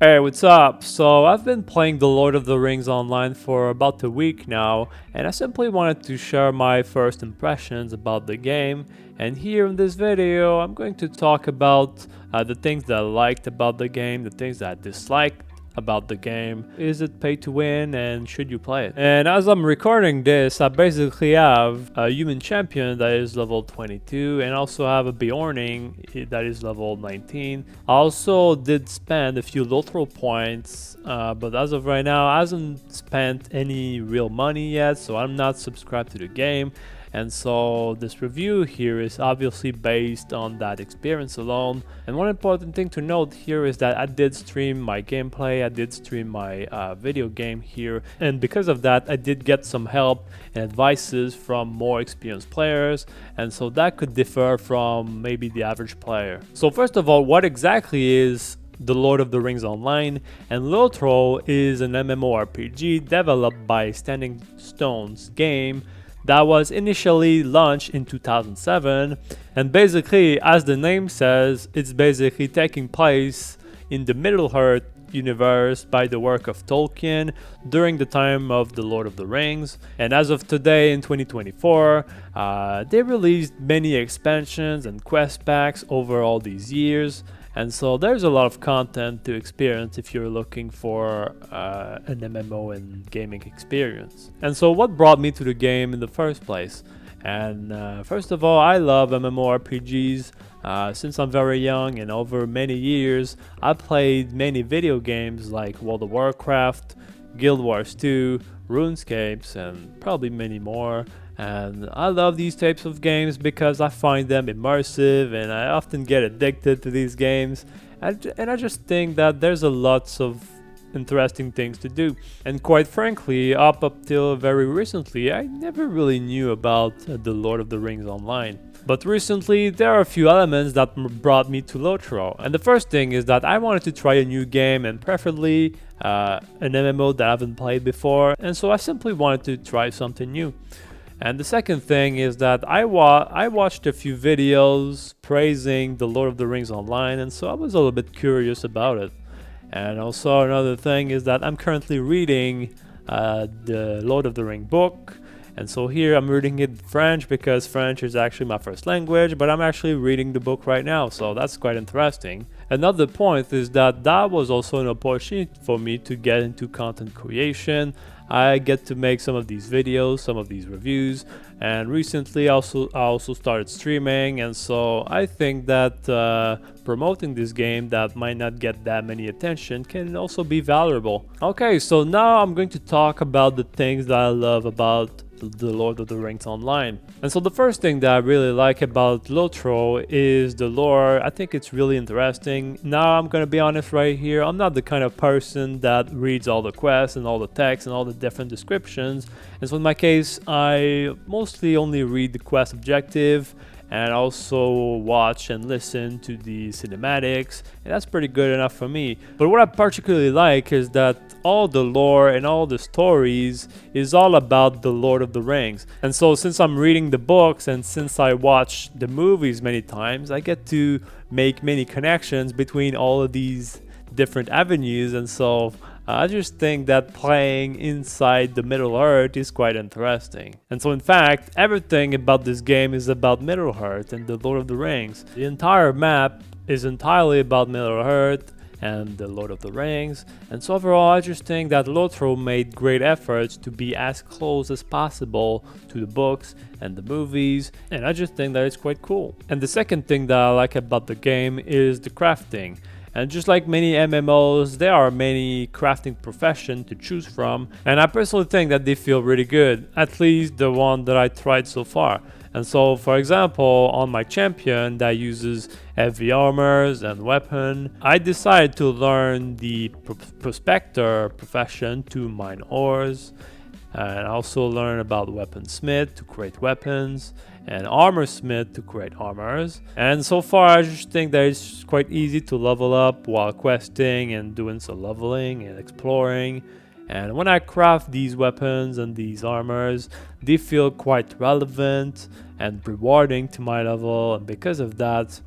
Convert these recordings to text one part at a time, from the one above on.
Hey, what's up? So I've been playing The Lord of the Rings online for about a week now, and I simply wanted to share my first impressions about the game. And here in this video, I'm going to talk about the things that I liked about the game, the things that I disliked about the game. Is it pay to win, and should you play it? And as I'm recording this, I basically have a human champion that is level 22 and also have a Bjorning that is level 19. I also did spend a few LOTRO points, but as of right now I hasn't spent any real money yet, so I'm not subscribed to the game. And so this review here is obviously based on that experience alone. And one important thing to note here is that I did stream my gameplay, I did stream my video game here, and because of that I did get some help and advices from more experienced players, and so that could differ from maybe the average player. So first of all, what exactly is The Lord of the Rings Online? And LOTRO is an MMORPG developed by Standing Stones Game that was initially launched in 2007, and basically, as the name says, it's basically taking place in the Middle-earth universe by the work of Tolkien during the time of The Lord of the Rings. And as of today in 2024, they released many expansions and quest packs over all these years. And so there's a lot of content to experience if you're looking for an MMO and gaming experience. And so what brought me to the game in the first place? And first of all, I love MMORPGs. Since I'm very young and over many years, I played many video games like World of Warcraft, Guild Wars 2, RuneScapes, and probably many more. And I love these types of games because I find them immersive and I often get addicted to these games. And I just think that there's a lots of interesting things to do. And quite frankly, up till very recently, I never really knew about The Lord of the Rings Online. But recently, there are a few elements that brought me to LOTRO. And the first thing is that I wanted to try a new game, and preferably an MMO that I haven't played before. And so I simply wanted to try something new. And the second thing is that I watched a few videos praising The Lord of the Rings Online, and so I was a little bit curious about it. And also another thing is that I'm currently reading the Lord of the Ring book. And so here I'm reading it in French because French is actually my first language, but I'm actually reading the book right now, so that's quite interesting. Another point is that was also an opportunity for me to get into content creation. I get to make some of these videos, some of these reviews, and recently I also started streaming, and so I think that promoting this game that might not get that many attention can also be valuable. Okay, so now I'm going to talk about the things that I love about The Lord of the Rings Online. And so the first thing that I really like about LOTRO is the lore. I think it's really interesting. Now I'm gonna be honest right here, I'm not the kind of person that reads all the quests and all the text and all the different descriptions. And so in my case, I mostly only read the quest objective and also watch and listen to the cinematics, and that's pretty good enough for me. But what I particularly like is that all the lore and all the stories is all about the Lord of the Rings. And so since I'm reading the books and since I watch the movies many times, I get to make many connections between all of these different avenues, and so I just think that playing inside the Middle-earth is quite interesting. And so in fact, everything about this game is about Middle-earth and the Lord of the Rings. The entire map is entirely about Middle-earth and the Lord of the Rings. And so overall, I just think that LOTRO made great efforts to be as close as possible to the books and the movies, and I just think that it's quite cool. And the second thing that I like about the game is the crafting. And just like many MMOs, there are many crafting professions to choose from, and I personally think that they feel really good, at least the one that I tried so far. And so, for example, on my champion that uses heavy armors and weapon, I decided to learn the prospector profession to mine ores, and also learn about weaponsmith to create weapons, and armorsmith to create armors. And so far I just think that it's quite easy to level up while questing and doing some leveling and exploring. And when I craft these weapons and these armors, they feel quite relevant and rewarding to my level, and because of that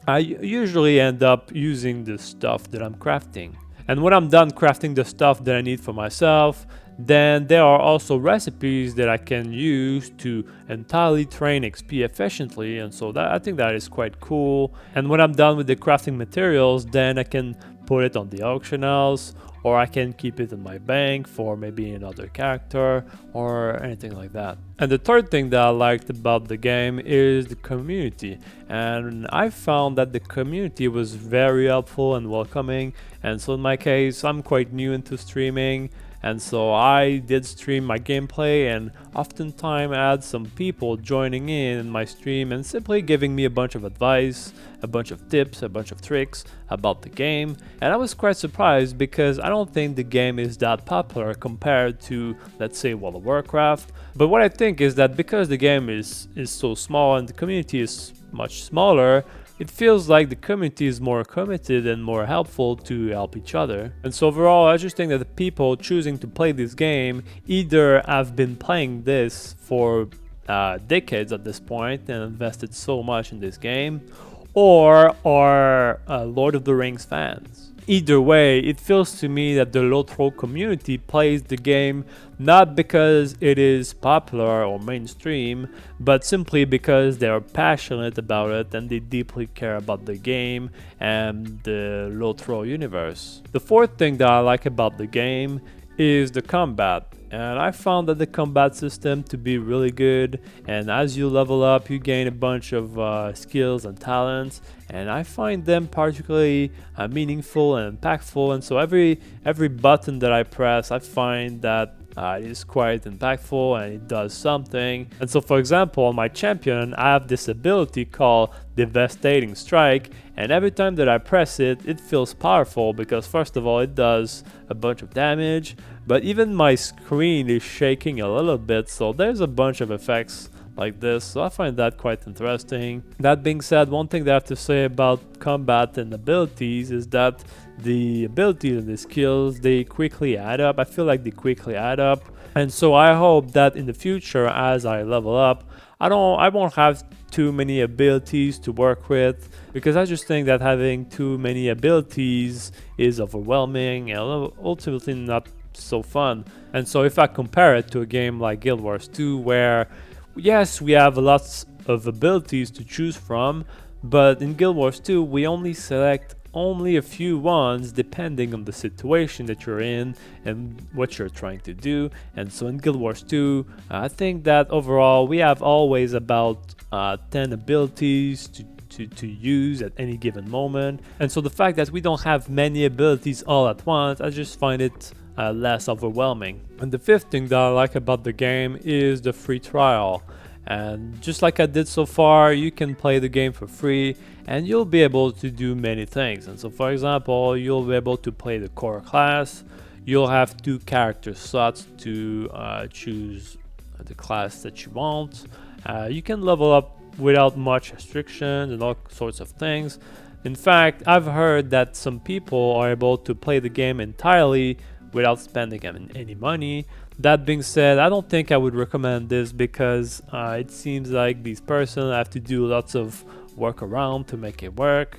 I usually end up using the stuff that I'm crafting. And when I'm done crafting the stuff that I need for myself, then there are also recipes that I can use to entirely train XP efficiently, and so that I think that is quite cool. And when I'm done with the crafting materials, then I can put it on the auction house, or I can keep it in my bank for maybe another character or anything like that. And the third thing that I liked about the game is the community, and I found that the community was very helpful and welcoming. And so in my case, I'm quite new into streaming, and so I did stream my gameplay, and oftentimes I had some people joining in my stream and simply giving me a bunch of advice, a bunch of tips, a bunch of tricks about the game. And I was quite surprised because I don't think the game is that popular compared to, let's say, World of Warcraft. But what I think is that because the game is so small and the community is much smaller, it feels like the community is more committed and more helpful to help each other. And so overall, I just think that the people choosing to play this game either have been playing this for decades at this point and invested so much in this game, or are Lord of the Rings fans. Either way, it feels to me that the LOTRO community plays the game not because it is popular or mainstream, but simply because they are passionate about it and they deeply care about the game and the LOTRO universe. The fourth thing that I like about the game is the combat. And I found that the combat system to be really good, and as you level up you gain a bunch of skills and talents, and I find them particularly meaningful and impactful. And so every button that I press, I find that it is quite impactful and it does something. And so for example, on my champion I have this ability called Devastating Strike, and every time that I press it, it feels powerful because first of all it does a bunch of damage, but even my screen is shaking a little bit, so there's a bunch of effects like this, so I find that quite interesting. That being said, one thing that I have to say about combat and abilities is that the abilities and the skills, they quickly add up. I feel like they quickly add up, and so I hope that in the future as I level up, I won't have too many abilities to work with, because I just think that having too many abilities is overwhelming and ultimately not so fun. And so if I compare it to a game like Guild Wars 2, where yes, we have lots of abilities to choose from, but in Guild Wars 2 we only select a few ones depending on the situation that you're in and what you're trying to do. And so in Guild Wars 2, I think that overall we have always about 10 abilities to use at any given moment. And so the fact that we don't have many abilities all at once, I just find it less overwhelming. And the fifth thing that I like about the game is the free trial. And just like I did so far, you can play the game for free and you'll be able to do many things. And so for example, you'll be able to play the core class. You'll have 2 character slots to choose the class that you want. You can level up without much restrictions and all sorts of things. In fact, I've heard that some people are able to play the game entirely without spending any money. That being said, I don't think I would recommend this because it seems like these persons have to do lots of work around to make it work.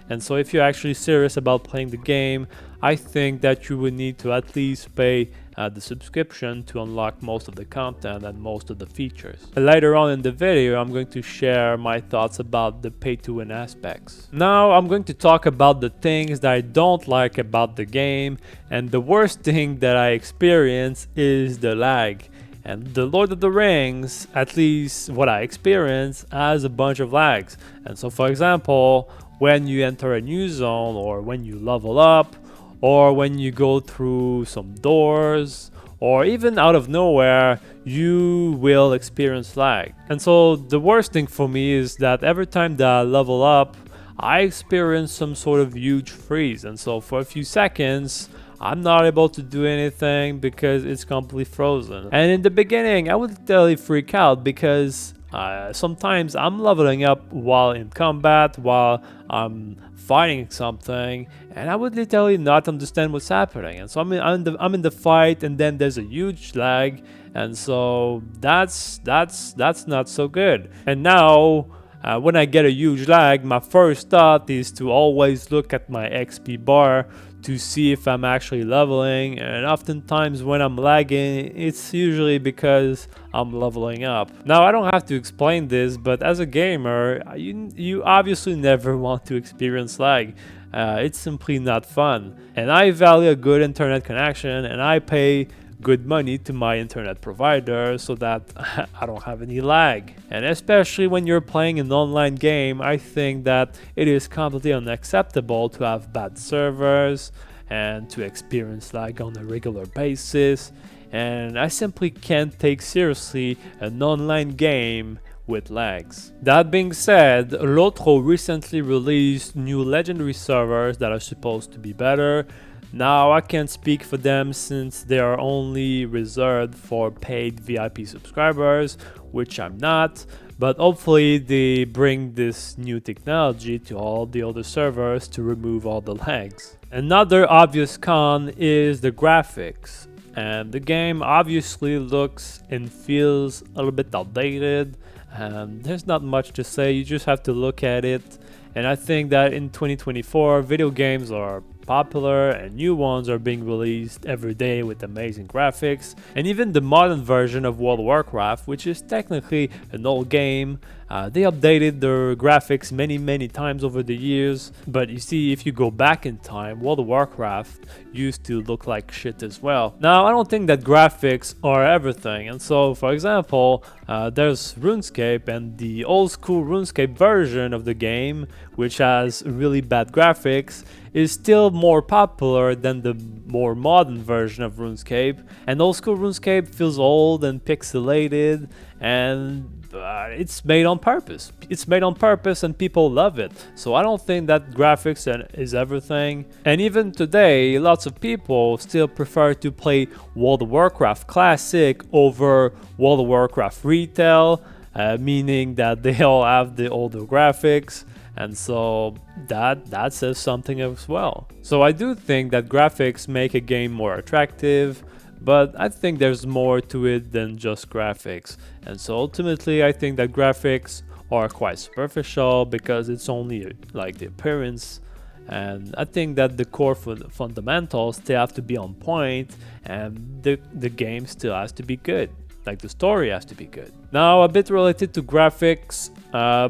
And so if you're actually serious about playing the game, I think that you would need to at least pay the subscription to unlock most of the content and most of the features. Later on in the video, I'm going to share my thoughts about the pay-to-win aspects. Now I'm going to talk about the things that I don't like about the game, and the worst thing that I experience is the lag. And the Lord of the Rings, at least what I experience, has a bunch of lags. And so for example, when you enter a new zone, or when you level up, or when you go through some doors, or even out of nowhere, you will experience lag. And so the worst thing for me is that every time that I level up, I experience some sort of huge freeze. And so for a few seconds, I'm not able to do anything because it's completely frozen. And in the beginning, I would literally freak out because sometimes I'm leveling up while in combat, while I'm fighting something, and I would literally not understand what's happening. And so I'm in the fight, and then there's a huge lag, and so that's not so good. And now when I get a huge lag, my first thought is to always look at my XP bar to see if I'm actually leveling, and oftentimes when I'm lagging, it's usually because I'm leveling up. Now, I don't have to explain this, but as a gamer, you obviously never want to experience lag. It's simply not fun. And I value a good internet connection, and I pay good money to my internet provider so that I don't have any lag. And especially when you're playing an online game, I think that it is completely unacceptable to have bad servers and to experience lag on a regular basis. And I simply can't take seriously an online game with lags. That being said, LOTRO recently released new legendary servers that are supposed to be better. Now, I can't speak for them since they are only reserved for paid VIP subscribers, which I'm not, but hopefully they bring this new technology to all the other servers to remove all the lags. Another obvious con is the graphics, and the game obviously looks and feels a little bit outdated, and there's not much to say, you just have to look at it. And I think that in 2024, video games are popular and new ones are being released every day with amazing graphics. And even the modern version of World of Warcraft, which is technically an old game, they updated their graphics many times over the years. But you see, if you go back in time, World of Warcraft used to look like shit as well. Now, I don't think that graphics are everything. And so, for example, there's RuneScape, and the old school RuneScape version of the game, which has really bad graphics, is still more popular than the more modern version of RuneScape. And old school RuneScape feels old and pixelated, and it's made on purpose. It's made on purpose and people love it. So I don't think that graphics is everything. And even today, lots of people still prefer to play World of Warcraft Classic over World of Warcraft Retail, meaning that they all have the older graphics. And so that says something as well. So I do think that graphics make a game more attractive, but I think there's more to it than just graphics. And so ultimately, I think that graphics are quite superficial because it's only like the appearance. And I think that the core fundamentals still have to be on point, and the game still has to be good. Like the story has to be good. Now, a bit related to graphics,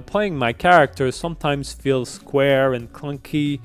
playing my character sometimes feels square and clunky.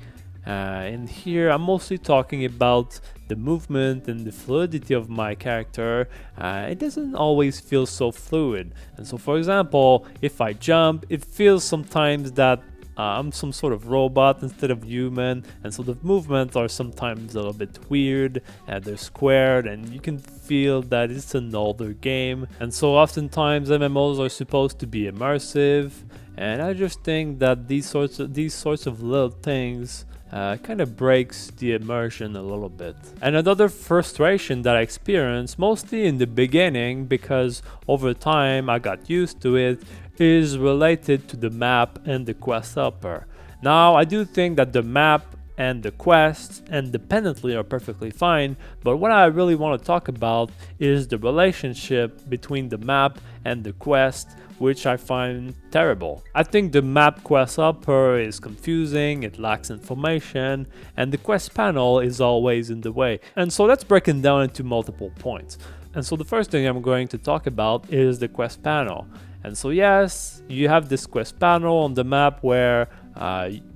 And here I'm mostly talking about the movement and the fluidity of my character. It doesn't always feel so fluid. And so, for example, if I jump, it feels sometimes that I'm some sort of robot instead of human, and so the movements are sometimes a little bit weird and they're squared, and you can feel that it's an older game. And so oftentimes MMOs are supposed to be immersive, and I just think that these sorts of little things kind of breaks the immersion a little bit. And another frustration that I experienced, mostly in the beginning because over time I got used to it, is related to the map and the quest helper. Now, I do think that the map and the quests independently are perfectly fine, but what I really want to talk about is the relationship between the map and the quest, which I find terrible. I think the map quest helper is confusing, it lacks information, and the quest panel is always in the way. And so let's break it down into multiple points. And so the first thing I'm going to talk about is the quest panel. And so yes, you have this quest panel on the map where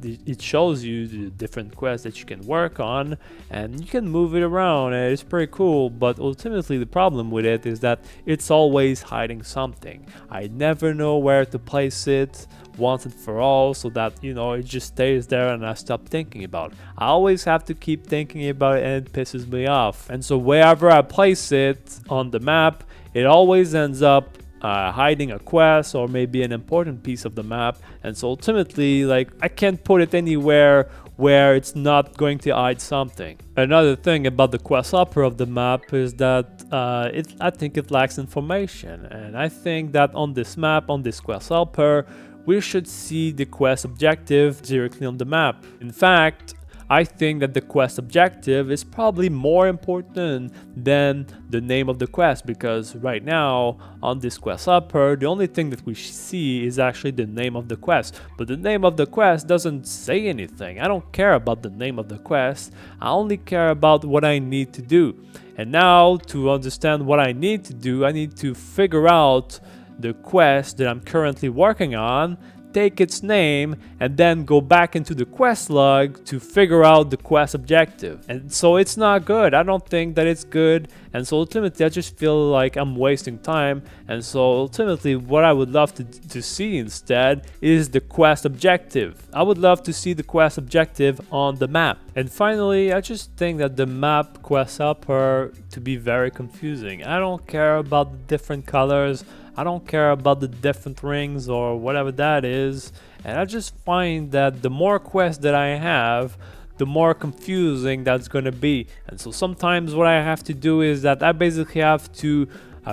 it shows you the different quests that you can work on, and you can move it around, and it's pretty cool. But ultimately the problem with it is that it's always hiding something. I never know where to place it once and for all, so that, you know, it just stays there and I stop thinking about it. I always have to keep thinking about it, and it pisses me off. And so wherever I place it on the map, it always ends up hiding a quest or maybe an important piece of the map. And so ultimately, like, I can't put it anywhere where it's not going to hide something. Another thing about the quest helper of the map is that I think it lacks information, and I think that on this map, on this quest helper, we should see the quest objective directly on the map. In fact, I think that the quest objective is probably more important than the name of the quest, because right now on this quest upper, the only thing that we see is actually the name of the quest. But the name of the quest doesn't say anything. I don't care about the name of the quest. I only care about what I need to do. And now, to understand what I need to do, I need to figure out the quest that I'm currently working on, take its name, and then go back into the quest log to figure out the quest objective. And so it's not good. I don't think that it's good. And so ultimately, I just feel like I'm wasting time. And so ultimately, what I would love to see instead is the quest objective. I would love to see the quest objective on the map. And finally, I just think that the map quests up are to be very confusing. I don't care about the different colors. I don't care about the different rings or whatever that is. And I just find that the more quests that I have, the more confusing that's gonna be. And so sometimes what I have to do is that I basically have to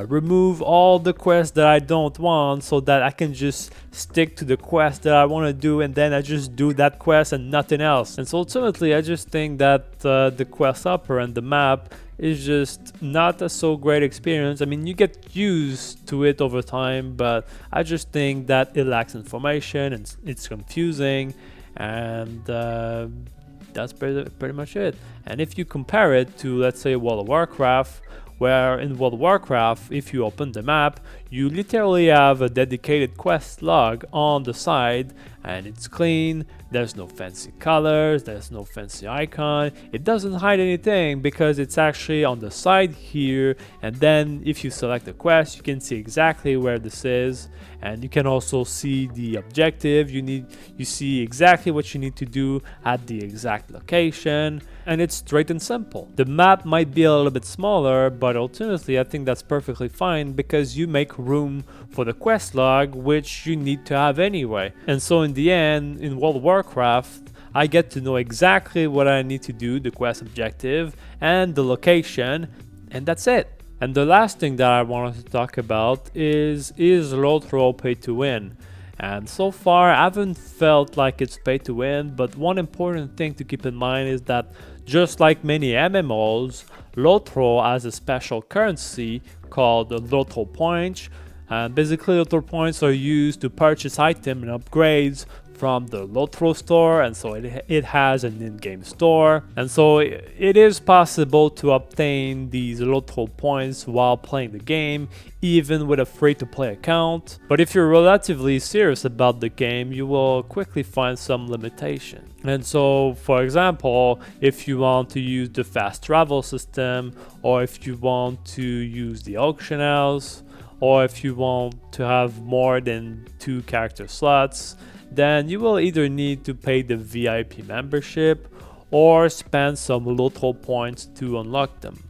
remove all the quests that I don't want, so that I can just stick to the quest that I want to do, and then I just do that quest and nothing else. And so ultimately, I just think that the quest upper and the map is just not a so great experience. I mean, you get used to it over time, but I just think that it lacks information and it's confusing, and that's pretty much it. And if you compare it to, let's say, World of Warcraft, where in World of Warcraft, if you open the map, you literally have a dedicated quest log on the side, and it's clean. There's no fancy colors, there's no fancy icon. It doesn't hide anything because it's actually on the side here, and then if you select the quest, you can see exactly where this is, and you can also see the objective. You see exactly what you need to do at the exact location, and it's straight and simple. The map might be a little bit smaller, but ultimately I think that's perfectly fine because you make room for the quest log, which you need to have anyway. And so in the end, in World of Warcraft, I get to know exactly what I need to do, the quest objective and the location, and that's it. And the last thing that I wanted to talk about is LOTRO pay to win? And so far I haven't felt like it's pay to win, but one important thing to keep in mind is that just like many MMOs, LOTRO has a special currency called LOTRO points. And basically LOTRO points are used to purchase items and upgrades from the LOTRO store, and so it has an in-game store, and so it is possible to obtain these LOTRO points while playing the game, even with a free-to-play account. But if you're relatively serious about the game, you will quickly find some limitation. And so, for example, if you want to use the fast travel system, or if you want to use the auction house, or if you want to have more than 2 character slots, then you will either need to pay the VIP membership or spend some LOTRO points to unlock them.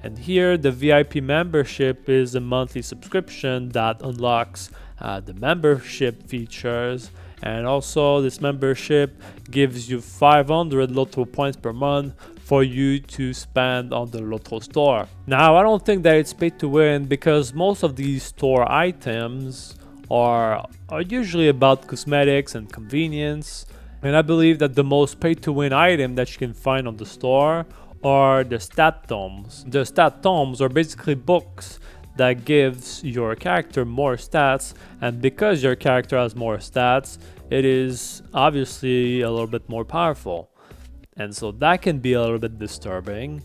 And here the VIP membership is a monthly subscription that unlocks the membership features, and also this membership gives you 500 LOTRO points per month for you to spend on the LOTRO store. Now, I don't think that it's pay to win because most of these store items are usually about cosmetics and convenience, and I believe that the most pay to win item that you can find on the store are the stat tomes. The stat tomes are basically books that gives your character more stats, and because your character has more stats, it is obviously a little bit more powerful, and so that can be a little bit disturbing.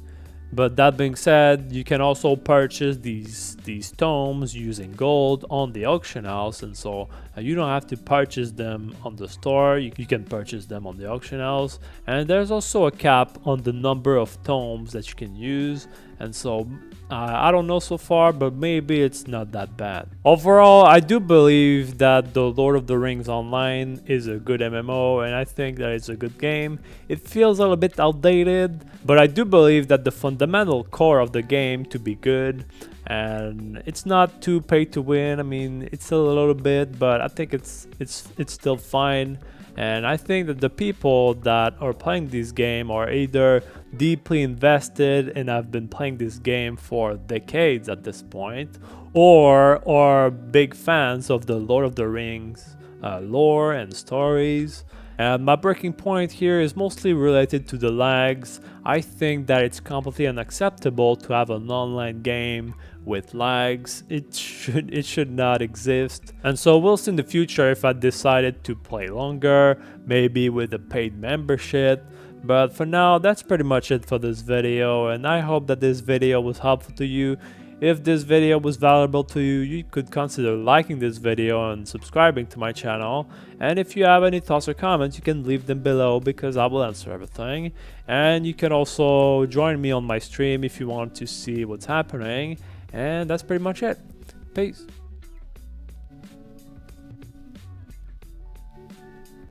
But that being said, you can also purchase these tomes using gold on the auction house, and so you don't have to purchase them on the store. You can purchase them on the auction house, and there's also a cap on the number of tomes that you can use, and so I don't know so far, but maybe it's not that bad. Overall, I do believe that the Lord of the Rings Online is a good MMO, and I think that it's a good game. It feels a little bit outdated, but I do believe that the fundamental core of the game to be good, and it's not too pay to win. I mean, it's a little bit, but I think it's still fine. And I think that the people that are playing this game are either deeply invested and have been playing this game for decades at this point, or are big fans of the Lord of the Rings lore and stories. And my breaking point here is mostly related to the lags. I think that it's completely unacceptable to have an online game with lags. It should not exist. And so we'll see in the future if I decided to play longer, maybe with a paid membership. But for now, that's pretty much it for this video, and I hope that this video was helpful to you. If this video was valuable to you, you could consider liking this video and subscribing to my channel. And if you have any thoughts or comments, you can leave them below because I will answer everything. And you can also join me on my stream if you want to see what's happening. And that's pretty much it. Peace.